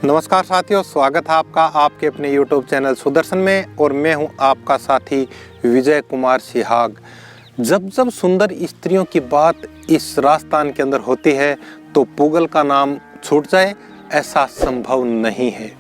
नमस्कार साथियों, स्वागत है आपका आपके अपने YouTube चैनल सुदर्शन में। और मैं हूं आपका साथी विजय कुमार सिहाग। जब जब सुंदर स्त्रियों की बात इस राजस्थान के अंदर होती है तो पुगल का नाम छूट जाए ऐसा संभव नहीं है।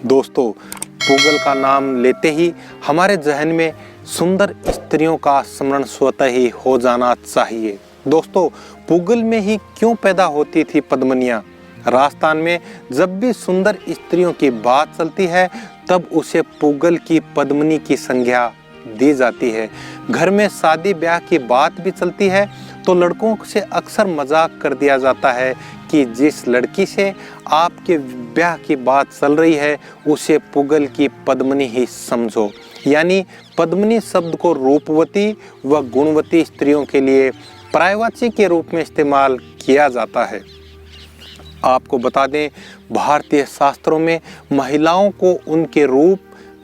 दोस्तों, पुगल का नाम लेते ही हमारे जहन में सुंदर स्त्रियों का स्मरण स्वतः ही हो जाना चाहिए। दोस्तों, पुगल में ही क्यों पैदा होती थी पद्मनियाँ? राजस्थान में जब भी सुंदर स्त्रियों की बात चलती है तब उसे पुगल की पद्मिनी की संज्ञा दी जाती है। घर में शादी ब्याह की बात भी चलती है तो लड़कों से अक्सर मजाक कर दिया जाता है कि जिस लड़की से आपके ब्याह की बात चल रही है उसे पुगल की पद्मिनी ही समझो। यानी पद्मिनी शब्द को रूपवती व गुणवती स्त्रियों के लिए पर्यायवाची के रूप में इस्तेमाल किया जाता है। आपको बता दें, भारतीय शास्त्रों में महिलाओं को उनके रूप,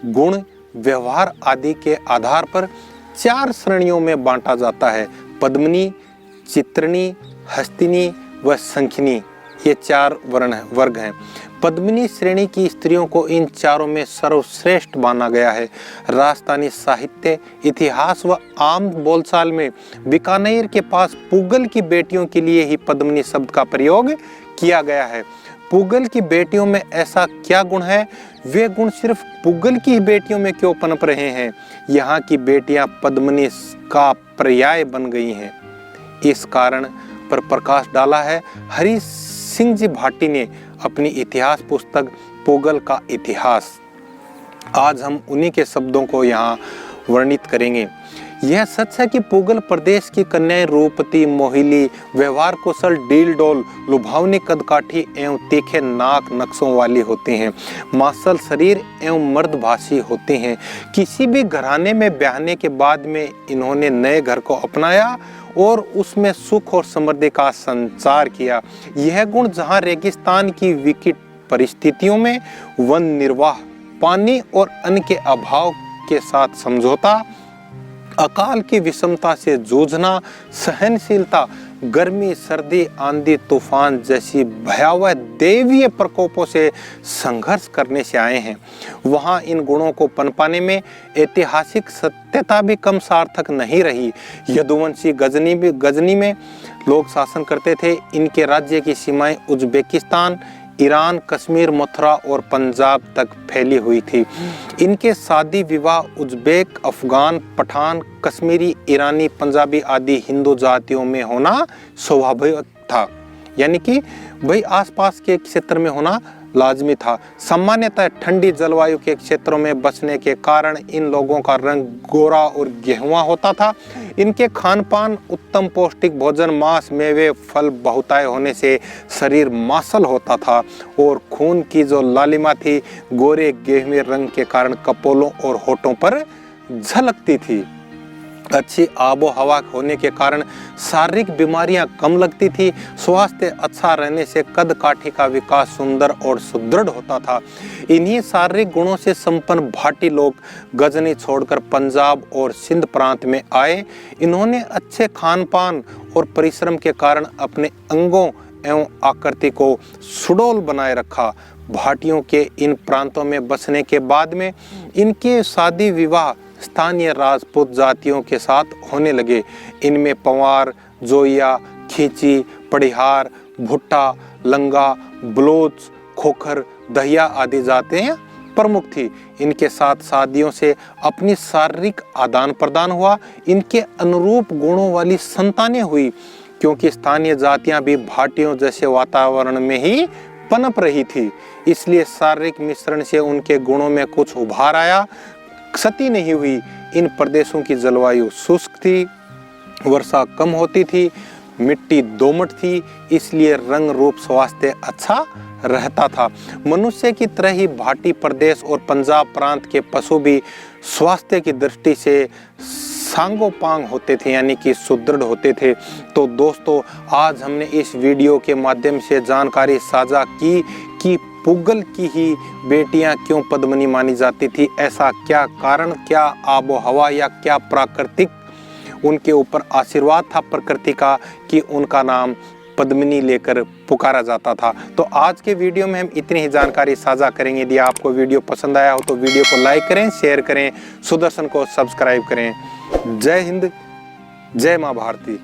गुण, व्यवहार आदि के आधार पर 4 श्रेणियों में बांटा जाता है। पद्मिनी, चित्रिणी, हस्तिनी व शंखिनी, ये 4 वर्ग हैं। पद्मिनी श्रेणी की स्त्रियों को इन चारों में सर्वश्रेष्ठ माना गया है। राजस्थानी साहित्य, इतिहास व आम बोलचाल में बीकानेर के पास पुगल की बेटियों के लिए ही पद्मिनी शब्द का प्रयोग किया गया है। पुगल की बेटियों में ऐसा क्या गुण है? वे गुण सिर्फ पुगल की बेटियों में क्यों पनप रहे हैं? यहाँ की बेटियां पद्मिनी का पर्याय बन गई हैं। इस कारण पर प्रकाश डाला है हरि सिंह जी भाटी ने अपनी इतिहास पुस्तक पुगल का इतिहास। आज हम उन्हीं के शब्दों को यहाँ वर्णित करेंगे। यह सच है कि पुगल प्रदेश की कन्याएं रूपवती, मोहिली, व्यवहार कुशल, डील डोल, लुभावनी, कदकाठी एवं तीखे नाक नक्शों वाली होती हैं। मासल शरीर एवं मर्दभाषी होती हैं। किसी भी घराने में ब्याहने के बाद में इन्होंने नए घर को अपनाया और उसमें सुख और समृद्धि का संचार किया। यह गुण जहाँ रेगिस्तान की विकट परिस्थितियों में वन निर्वाह, पानी और अन्न के अभाव के साथ समझौता, अकाल की विषमता से जूझना, सहनशीलता, गर्मी, सर्दी, आंधी, तूफान जैसी भयावह दैवीय प्रकोपों से संघर्ष करने से आए हैं। वहाँ इन गुणों को पनपाने में ऐतिहासिक सत्यता भी कम सार्थक नहीं रही। यदुवंशी गजनी में लोग शासन करते थे। इनके राज्य की सीमाएं उज्बेकिस्तान, ईरान, कश्मीर, मथुरा और पंजाब तक फैली हुई थी। इनके शादी विवाह उज्बेक, अफगान, पठान, कश्मीरी, ईरानी, पंजाबी आदि हिंदू जातियों में होना स्वाभाविक था। यानी कि वही आसपास के क्षेत्र में होना लाजमी था। सामान्यतः ठंडी जलवायु के क्षेत्रों में बसने के कारण इन लोगों का रंग गोरा और गेहुआ होता था। इनके खान पान उत्तम पौष्टिक भोजन, मांस, मेवे, फल बहुतायत होने से शरीर मांसल होता था और खून की जो लालिमा थी गोरे गेहुए रंग के कारण कपोलों और होठों पर झलकती थी। अच्छी आबो हवा होने के कारण शारीरिक बीमारियां कम लगती थी। स्वास्थ्य अच्छा रहने से कद काठी का विकास सुंदर और सुदृढ़ होता था। इन्हीं शारीरिक गुणों से संपन्न भाटी लोग गजनी छोड़कर पंजाब और सिंध प्रांत में आए। इन्होंने अच्छे खान पान और परिश्रम के कारण अपने अंगों एवं आकृति को सुडौल बनाए रखा। भाटियों के इन प्रांतों में बसने के बाद में इनके शादी विवाह स्थानीय राजपूत जातियों के साथ होने लगे। इनमें पंवार, जोइया, खींची, पड़िहार, भुट्टा, लंगा, बलोच, खोखर, दहिया आदि जातियां प्रमुख थी। इनके साथ शादियों से अपनी शारीरिक आदान प्रदान हुआ। इनके अनुरूप गुणों वाली संतानें हुई, क्योंकि स्थानीय जातियां भी भाटियों जैसे वातावरण में ही पनप रही थी। इसलिए शारीरिक मिश्रण से उनके गुणों में कुछ उभार आया। क्षति नहीं हुई। इन प्रदेशों की जलवायु शुष्क थी, वर्षा कम होती थी, मिट्टी दोमट थी, इसलिए रंग रूप स्वास्थ्य अच्छा रहता था। मनुष्य की तरह ही भाटी प्रदेश और पंजाब प्रांत के पशु भी स्वास्थ्य की दृष्टि से सांगोपांग होते थे, यानी कि सुदृढ़ होते थे। तो दोस्तों, आज हमने इस वीडियो के माध्यम से जानकारी साझा की कि पुगल की ही बेटियां क्यों पद्मिनी मानी जाती थी। ऐसा क्या कारण, क्या आबो हवा या क्या प्राकृतिक उनके ऊपर आशीर्वाद था प्रकृति का कि उनका नाम पद्मिनी लेकर पुकारा जाता था। तो आज के वीडियो में हम इतनी ही जानकारी साझा करेंगे। यदि आपको वीडियो पसंद आया हो तो वीडियो को लाइक करें, शेयर करें, सुदर्शन को सब्सक्राइब करें। जय हिंद, जय माँ भारती।